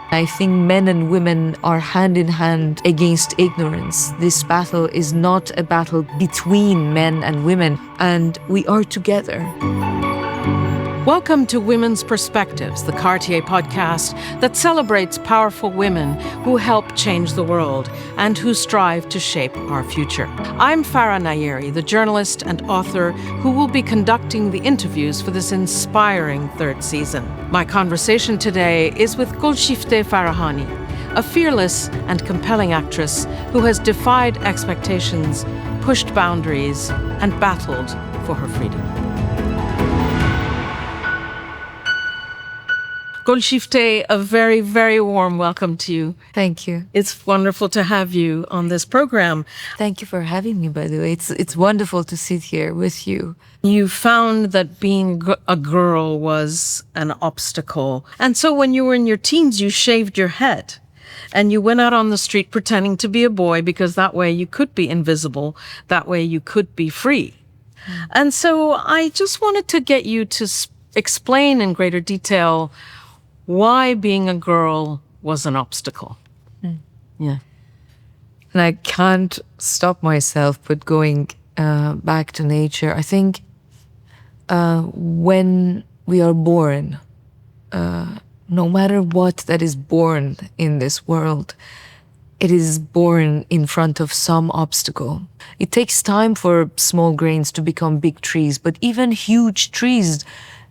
I think men and women are hand in hand against ignorance. This battle is not a battle between men and women, and we are together. Welcome to Women's Perspectives, the Cartier podcast that celebrates powerful women who help change the world and who strive to shape our future. I'm Farah Nayeri, the journalist and author who will be conducting the interviews for this inspiring third season. My conversation today is with Golshifteh Farahani, a fearless and compelling actress who has defied expectations, pushed boundaries, and battled for her freedom. Golshifteh, a very, very warm welcome to you. Thank you. It's wonderful to have you on this program. Thank you for having me, by the way. It's wonderful to sit here with you. You found that being a girl was an obstacle. And so when you were in your teens, you shaved your head and you went out on the street pretending to be a boy because that way you could be invisible. That way you could be free. And so I just wanted to get you to explain in greater detail why being a girl was an obstacle. Yeah. And I can't stop myself but going back to nature. I think when we are born, no matter what that is born in this world, it is born in front of some obstacle. It takes time for small grains to become big trees, but even huge trees,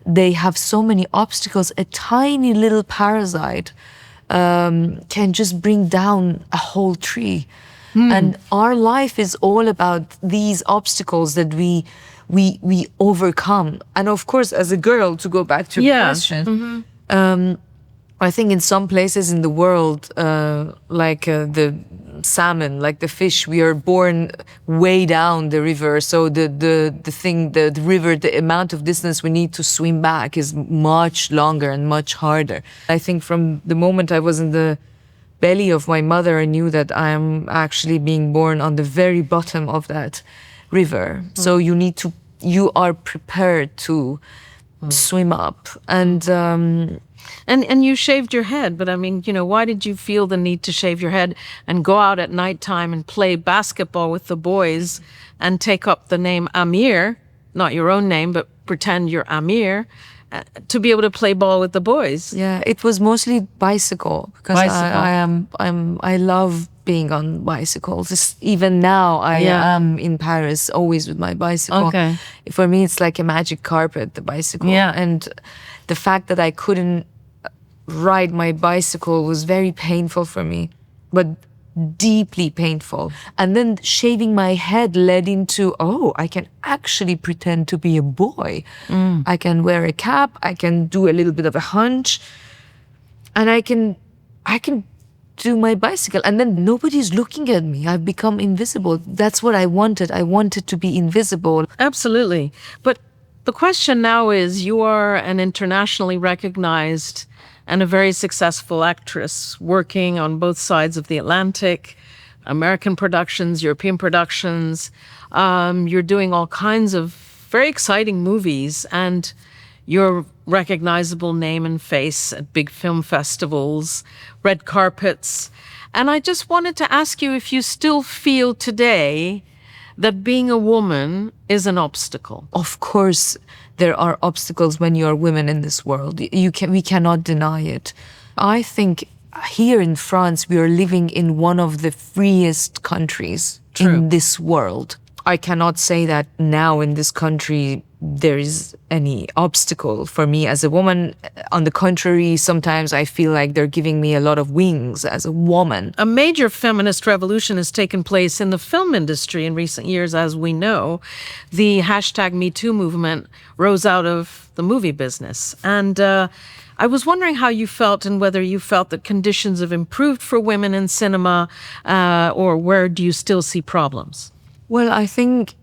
they have so many obstacles. A tiny little parasite can just bring down a whole tree. And our life is all about these obstacles that we overcome. And of course, as a girl, to go back to your question, I think in some places in the world, like the salmon, like the fish, we are born way down the river. So the river, the amount of distance we need to swim back is much longer and much harder. I think from the moment I was in the belly of my mother, I knew that I am actually being born on the very bottom of that river. So you are prepared to swim up. And you shaved your head, but I mean, why did you feel the need to shave your head and go out at nighttime and play basketball with the boys and take up the name Amir, not your own name, but pretend you're Amir, to be able to play ball with the boys? Yeah, it was mostly bicycle because I love being on bicycles. Even now, I am in Paris, always with my bicycle. Okay. For me, it's like a magic carpet, the bicycle. Yeah. And the fact that I couldn't ride my bicycle was very painful for me, but deeply painful. And then shaving my head led into, I can actually pretend to be a boy. I can wear a cap, I can do a little bit of a hunch, and I can do my bicycle. And then nobody's looking at me. I've become invisible. That's what I wanted. I wanted to be invisible. Absolutely. But the question now is, you are an internationally recognized and a very successful actress working on both sides of the Atlantic, American productions, European productions. You're doing all kinds of very exciting movies, and your recognizable name and face at big film festivals, red carpets. And I just wanted to ask you if you still feel today that being a woman is an obstacle. Of course, there are obstacles when you are women in this world. We cannot deny it. I think here in France, we are living in one of the freest countries in this world. I cannot say that now in this country there is any obstacle for me as a woman. On the contrary, sometimes I feel like they're giving me a lot of wings as a woman. A major feminist revolution has taken place in the film industry in recent years, as we know. The #MeToo movement rose out of the movie business. And I was wondering how you felt and whether you felt that conditions have improved for women in cinema, or where do you still see problems? Well, I think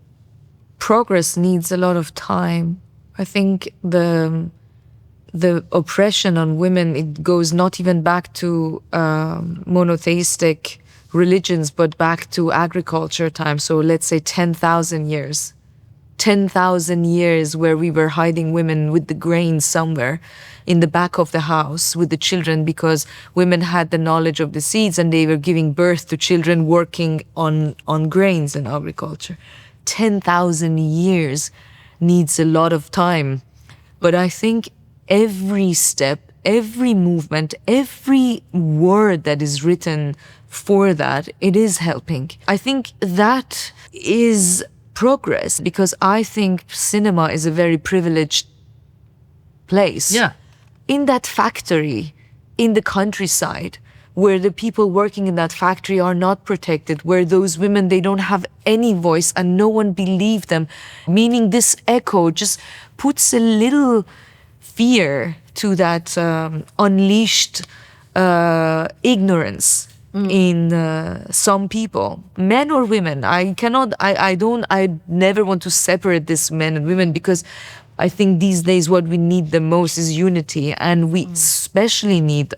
progress needs a lot of time. I think the oppression on women, it goes not even back to monotheistic religions, but back to agriculture time. So let's say 10,000 years. 10,000 years where we were hiding women with the grain somewhere. in the back of the house with the children, because women had the knowledge of the seeds and they were giving birth to children working on grains and agriculture. 10,000 years needs a lot of time. But I think every step, every movement, every word that is written for that, it is helping. I think that is progress, because I think cinema is a very privileged place. Yeah. In that factory, in the countryside, where the people working in that factory are not protected, where those women, they don't have any voice and no one believes them, meaning this echo just puts a little fear to that unleashed ignorance in some people, men or women. I never want to separate this men and women, because I think these days what we need the most is unity, and we especially need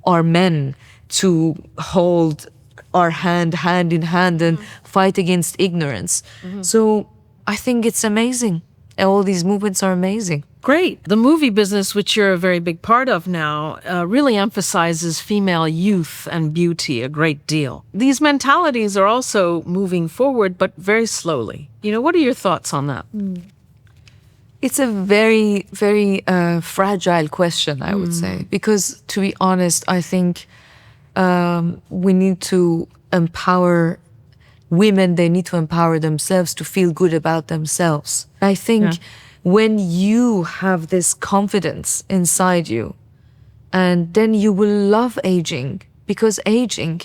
our men to hold our hand in hand and fight against ignorance. So I think it's amazing. All these movements are amazing. Great. The movie business, which you're a very big part of now, really emphasizes female youth and beauty a great deal. These mentalities are also moving forward, but very slowly. What are your thoughts on that? It's a very, very fragile question, I would say, because to be honest, I think we need to empower women. They need to empower themselves to feel good about themselves. I think when you have this confidence inside you, and then you will love aging, because aging,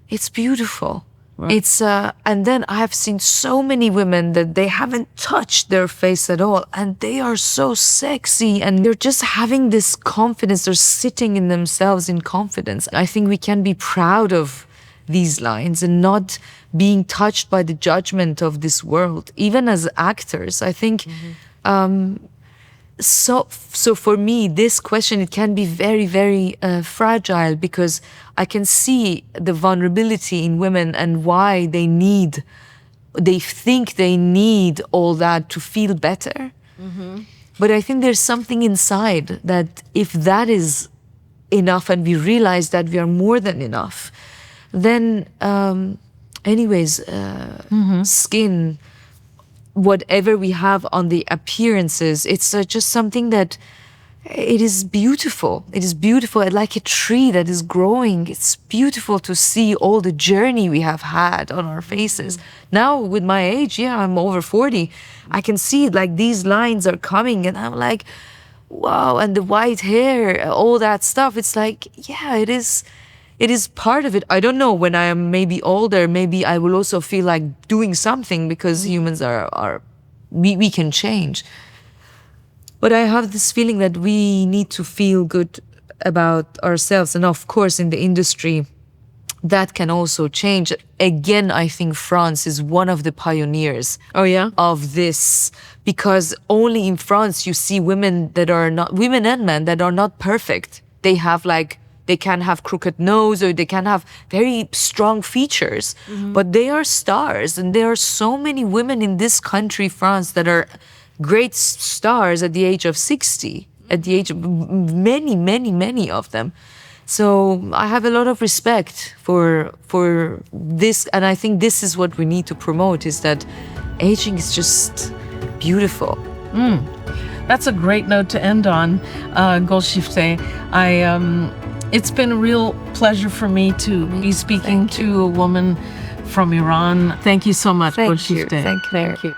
it's beautiful. Right. It's and then I have seen so many women that they haven't touched their face at all, and they are so sexy, and they're just having this confidence. They're sitting in themselves in confidence. I think we can be proud of these lines and not being touched by the judgment of this world. Even as actors, I think. So for me, this question, it can be very, very fragile, because I can see the vulnerability in women and why they think they need all that to feel better. But I think there's something inside that, if that is enough and we realize that we are more than enough, then skin, whatever we have on the appearances, it's just something that it is beautiful. It is beautiful, like a tree that is growing. It's beautiful to see all the journey we have had on our faces. Now, with my age, I'm over 40, I can see like these lines are coming, and I'm like, wow, and the white hair, all that stuff. It's like, it is part of it. I don't know, when I am maybe older, maybe I will also feel like doing something, because humans we can change. But I have this feeling that we need to feel good about ourselves. And of course, in the industry, that can also change. Again, I think France is one of the pioneers of this, because only in France you see women and men that are not perfect. They can have crooked nose, or they can have very strong features, but they are stars. And there are so many women in this country, France, that are great stars at the age of 60, at the age of many, many, many of them. So I have a lot of respect for this, and I think this is what we need to promote, is that aging is just beautiful. That's a great note to end on, Golshifteh. It's been a real pleasure for me to be speaking to a woman from Iran. Thank you so much, Golshifteh. Thank you.